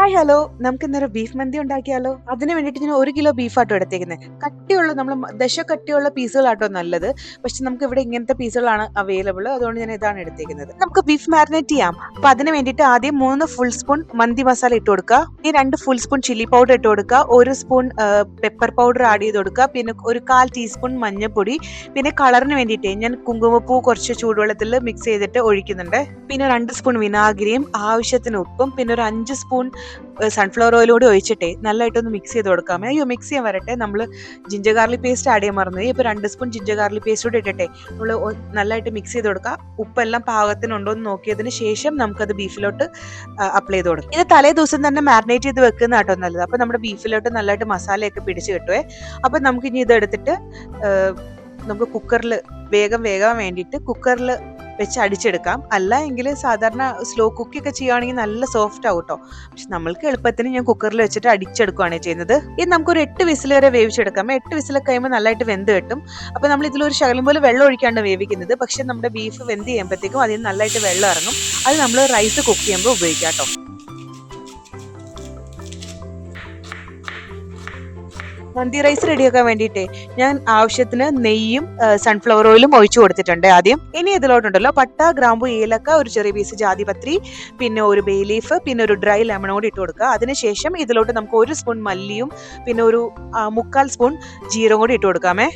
Hi hello, നമുക്ക് ഇന്നൊരു beef മന്തി ഉണ്ടാക്കിയാലോ? അതിന് വേണ്ടിയിട്ട് ഞാൻ 1 കിലോ ബീഫാട്ടോ എടുത്തേക്കുന്നത്. കട്ടിയുള്ള നമ്മൾ ദശ കട്ടിയുള്ള പീസുകളാട്ടോ നല്ലത്. പക്ഷെ നമുക്ക് ഇവിടെ ഇങ്ങനത്തെ പീസുകളാണ് അവൈലബിൾ, അതുകൊണ്ട് ഞാൻ ഇതാണ് എടുത്തേക്കുന്നത്. നമുക്ക് ബീഫ് മാരിനേറ്റ് ചെയ്യാം. അപ്പൊ അതിന് വേണ്ടിയിട്ട് ആദ്യം 3 ഫുൾ സ്പൂൺ മന്തി മസാല ഇട്ട് കൊടുക്കുക. ഈ 2 ഫുൾ സ്പൂൺ ചില്ലി പൗഡർ ഇട്ട് കൊടുക്കുക. 1 സ്പൂൺ പെപ്പർ പൗഡർ ആഡ് ചെയ്ത് കൊടുക്കുക. പിന്നെ ഒരു 1/4 ടീസ്പൂൺ മഞ്ഞൾപ്പൊടി. പിന്നെ കളറിന് വേണ്ടിയിട്ട് ഞാൻ കുങ്കുമപ്പൂ കുറച്ച് ചൂടുവെള്ളത്തിൽ മിക്സ് ചെയ്തിട്ട് ഒഴിക്കുന്നുണ്ട്. പിന്നെ 2 സ്പൂൺ വിനാഗിരിയും ആവശ്യത്തിന് ഉപ്പും പിന്നെ ഒരു 5 സ്പൂൺ സൺഫ്ലവർ ഓയിലൂടെ ഒഴിച്ചിട്ടേ നല്ലതായിട്ടൊന്ന് മിക്സ് ചെയ്ത് കൊടുക്കാമേ. മിക്സ് ചെയ്യാൻ വരട്ടെ. നമ്മൾ ജിഞ്ചർ ഗാർലിക് പേസ്റ്റ് ആഡ് ചെയ്യാൻ മറന്നു. ഇപ്പോൾ 2 സ്പൂൺ ജിഞ്ചർ ഗാർലിക് പേസ്റ്റ് കൂടെ ഇട്ടിട്ടെ നമ്മൾ നല്ലതായിട്ട് മിക്സ് ചെയ്ത് കൊടുക്കുക. ഉപ്പെല്ലാം പാകത്തിനുണ്ടോ എന്ന് നോക്കിയതിന് ശേഷം നമുക്കത് ബീഫിലോട്ട് അപ്ലൈ ചെയ്ത് കൊടുക്കും. ഇത് തലേ ദിവസം തന്നെ മാരിനേറ്റ് ചെയ്ത് വെക്കുന്ന കേട്ടോ നല്ലത്. അപ്പോൾ നമ്മുടെ ബീഫിലോട്ട് നല്ലതായിട്ട് മസാലയൊക്കെ പിടിച്ച് കിട്ടുവേ. അപ്പോൾ നമുക്ക് ഇനി ഇതെടുത്തിട്ട് നമുക്ക് കുക്കറിൽ വേഗം വേണ്ടിയിട്ട് കുക്കറിൽ വെച്ച് അടിച്ചെടുക്കാം. അല്ല എങ്കിൽ സാധാരണ സ്ലോ കുക്കൊക്കെ ചെയ്യുകയാണെങ്കിൽ നല്ല സോഫ്റ്റ് ആവും കേട്ടോ. പക്ഷെ നമ്മൾക്ക് എളുപ്പത്തിന് ഞാൻ കുക്കറിൽ വെച്ചിട്ട് അടിച്ചെടുക്കുകയാണ് ചെയ്യുന്നത്. ഇത് നമുക്കൊരു 8 വിസിൽ വരെ വേവിച്ചെടുക്കാം. 8 വിസിലൊക്കെ കഴിയുമ്പോൾ നല്ലതായിട്ട് വെന്ത് കിട്ടും. അപ്പോൾ നമ്മൾ ഇതിലൊരു ശകലം പോലെ വെള്ളം ഒഴിക്കാണ്ട് വേവിക്കുന്നത്. പക്ഷെ നമ്മുടെ ബീഫ് വെന്ത് ചെയ്യുമ്പോഴത്തേക്കും അതിന് നല്ലതായിട്ട് വെള്ളം ഇറങ്ങും. അത് നമ്മൾ റൈസ് കുക്ക് ചെയ്യുമ്പോൾ ഉപയോഗിക്കാം കേട്ടോ. മന്തി റൈസ് റെഡിയാക്കാൻ വേണ്ടിയിട്ടേ ഞാൻ ആവശ്യത്തിന് നെയ്യും സൺഫ്ലവർ ഓയിലും ഒഴിച്ചു കൊടുത്തിട്ടുണ്ട് ആദ്യം. ഇനി ഇതിലോട്ടുണ്ടല്ലോ പട്ട, ഗ്രാമ്പു, ഏലക്ക, ഒരു ചെറിയ പീസ് ജാതിപത്രി, പിന്നെ ഒരു ബേ ലീഫ്, പിന്നെ ഒരു ഡ്രൈ ലെമൺ കൂടി ഇട്ട് കൊടുക്കുക. അതിനുശേഷം ഇതിലോട്ട് നമുക്ക് 1 സ്പൂൺ മല്ലിയും പിന്നെ ഒരു 1/4 സ്പൂൺ ജീരകം കൂടി ഇട്ട് കൊടുക്കാമേ.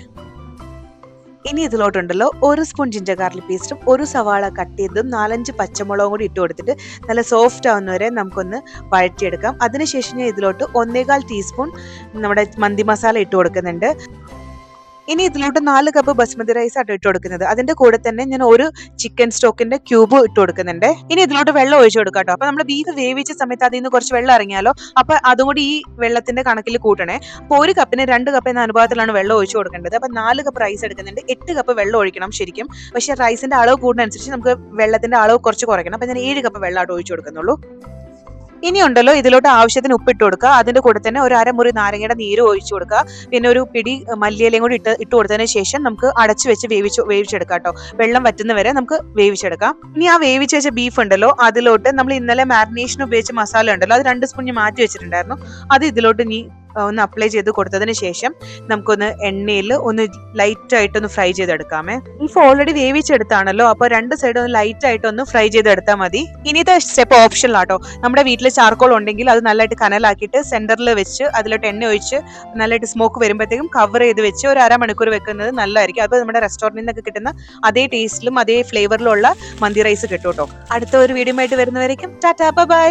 ഇനി ഇതിലോട്ടുണ്ടല്ലോ 1 സ്പൂൺ ജിഞ്ചർ ഗാർലിക് പേസ്റ്റും 1 സവാള കട്ട് ചെയ്തതും 4-5 പച്ചമുളകും കൂടി ഇട്ട് കൊടുത്തിട്ട് നല്ല സോഫ്റ്റ് ആവുന്നവരെ നമുക്കൊന്ന് വഴറ്റിയെടുക്കാം. അതിനുശേഷം ഞാൻ ഇതിലോട്ട് 1/4 ടീസ്പൂൺ നമ്മുടെ മന്തി മസാല ഇട്ട് കൊടുക്കുന്നുണ്ട്. ഇനി ഇതിലോട്ട് 4 കപ്പ് ബസ്മതി റൈസ് ആട്ടോ ഇട്ട് കൊടുക്കുന്നത്. അതിന്റെ കൂടെ തന്നെ ഞാൻ ഒരു ചിക്കൻ സ്റ്റോക്കിന്റെ ക്യൂബ് ഇട്ട് കൊടുക്കുന്നുണ്ട്. ഇനി ഇതിലോട്ട് വെള്ളം ഒഴിച്ചു കൊടുക്കാം കേട്ടോ. അപ്പൊ നമ്മൾ ബീഫ് വേവിച്ച സമയത്ത് അതിൽ നിന്ന് കുറച്ച് വെള്ളം ഇറങ്ങിയാലോ, അപ്പൊ അതും കൂടി ഈ വെള്ളത്തിന്റെ കണക്കിൽ കൂട്ടണേ. അപ്പൊ 1 കപ്പിന് 2 കപ്പ് എന്ന അനുപാതത്തിലാണ് വെള്ളം ഒഴിച്ചു കൊടുക്കേണ്ടത്. അപ്പൊ 4 കപ്പ് റൈസ് എടുക്കുന്നുണ്ട്. 8 കപ്പ് വെള്ളം ഒഴിക്കണം ശരിക്കും. പക്ഷെ റൈസിന്റെ അളവ് കൂടുന്നതനുസരിച്ച് നമുക്ക് വെള്ളത്തിന്റെ അളവ് കുറച്ച് കുറയ്ക്കണം. അപ്പൊ ഞാൻ 7 കപ്പ് വെള്ളം ഒഴിച്ചു കൊടുക്കുന്നുള്ളൂ. ഇനി ഉണ്ടല്ലോ ഇതിലോട്ട് ആവശ്യത്തിന് ഉപ്പിട്ട് കൊടുക്കുക. അതിന്റെ കൂടെ തന്നെ ഒരു അരമുറി നാരങ്ങയുടെ നീര് ഒഴിച്ചു കൊടുക്കുക. പിന്നെ ഒരു പിടി മല്ലിയിലയും കൂടി ഇട്ട് കൊടുത്തതിന് ശേഷം നമുക്ക് അടച്ചു വെച്ച് വേവിച്ചെടുക്കാം കേട്ടോ. വെള്ളം വറ്റുന്നവരെ നമുക്ക് വേവിച്ചെടുക്കാം. ഇനി ആ വേവിച്ച് വെച്ച ബീഫ് ഉണ്ടല്ലോ അതിലോട്ട് നമ്മൾ ഇന്നലെ മാരിനേഷൻ ഉപയോഗിച്ച മസാല ഉണ്ടല്ലോ അത് 2 സ്പൂൺ മാറ്റി വെച്ചിട്ടുണ്ടായിരുന്നു. അത് ഇതിലോട്ട് ഇനി ഒന്ന് അപ്ലൈ ചെയ്ത് കൊടുത്തതിന് ശേഷം നമുക്കൊന്ന് എണ്ണയിൽ ഒന്ന് ലൈറ്റ് ആയിട്ടൊന്ന് ഫ്രൈ ചെയ്തെടുക്കാമേ. ബീഫ് ഓൾറെഡി വേവിച്ചെടുത്താണല്ലോ, അപ്പൊ 2 സൈഡ് ഒന്ന് ലൈറ്റ് ആയിട്ടൊന്ന് ഫ്രൈ ചെയ്തെടുത്താൽ മതി. ഇനിത്തെ സ്റ്റെപ്പ് ഓപ്ഷണൽ ആട്ടോ. നമ്മുടെ വീട്ടിൽ ചാർക്കോൾ ഉണ്ടെങ്കിൽ അത് നല്ലതായിട്ട് കനലാക്കിയിട്ട് സെന്ററിൽ വെച്ച് അതിലോട്ട് എണ്ണ ഒഴിച്ച് നല്ലതായിട്ട് സ്മോക്ക് വരുമ്പോഴത്തേക്കും കവർ ചെയ്ത് വെച്ച് ഒരു 1/2 മണിക്കൂർ വെക്കുന്നത് നല്ലതായിരിക്കും. അപ്പോൾ നമ്മുടെ റെസ്റ്റോറന്റിൽ നിന്നൊക്കെ കിട്ടുന്ന അതേ ടേസ്റ്റിലും അതേ ഫ്ലേവറിലുള്ള മന്തി റൈസ് കിട്ടും കേട്ടോ. അടുത്ത ഒരു വീഡിയോ ആയിട്ട് വരുന്നവരേക്കും ടാറ്റാ ബൈ.